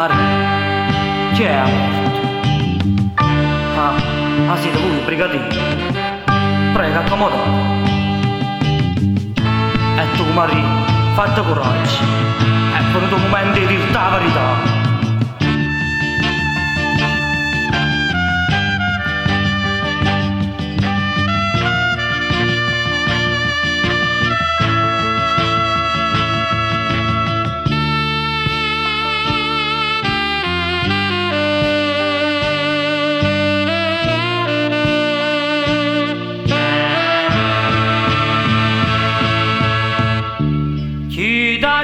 Maria, chi è morto? Ah, siete voi, brigadiere. Prego, accomodate. E tu, Maria, fate coraggio. È venuto il momento di dirti la verità.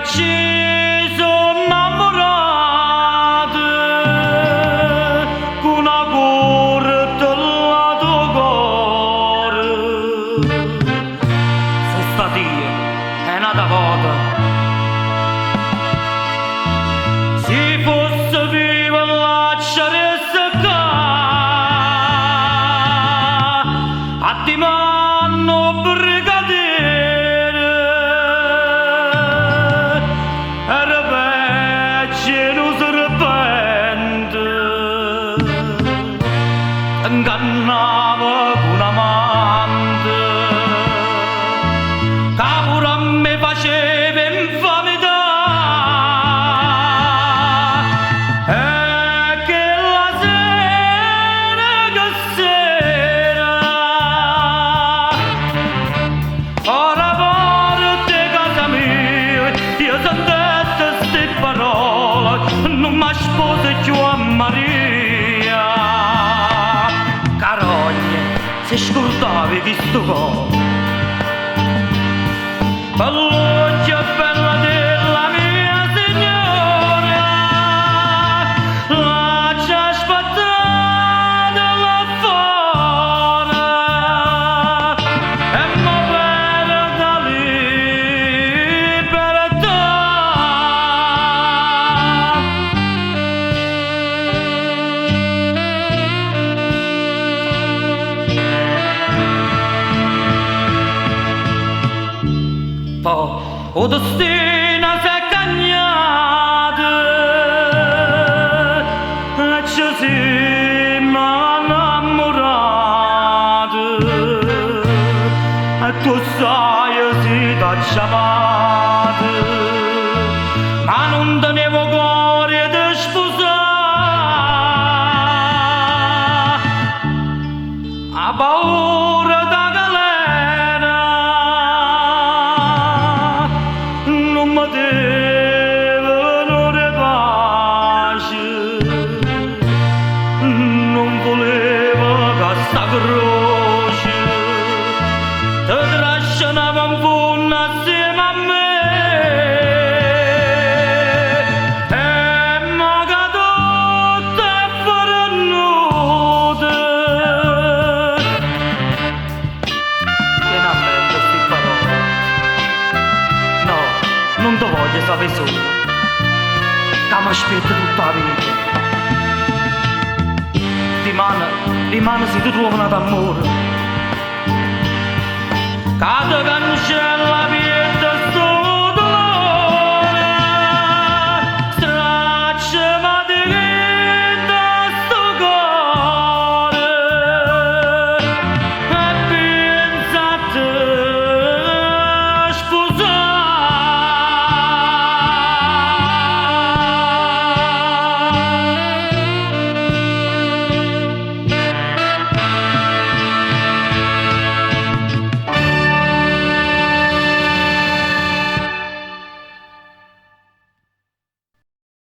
Ci sono innamorato con una corte al tuo cuore. Se sta Dio è nata volta, se fosse viva lasciaresti qua a ti manno brigadiere. Ingannava con amante che pure a me faceva infamità e che la sera ora porta casa mia io sento queste parole non mi sposo più a Maria. Se scordavi di sto cuore, Palloggia bella della mia signora, la ci aspettata là fuori e mo perda libertà. O destino s'è cagnato e ci siamo innamorati e tu sai si t'ha chiamato ma non tenevo cuore di sposare a paura da devono pace, non voleva che sta croce te trascinava in fondo assieme a me e mo che tutto è fornuto. Che non prendo queste parole, no. Non ti voglio sapere solo, che mi aspetta tutta la vita. Rimane se ti trovano d'amore, che ti cancella via.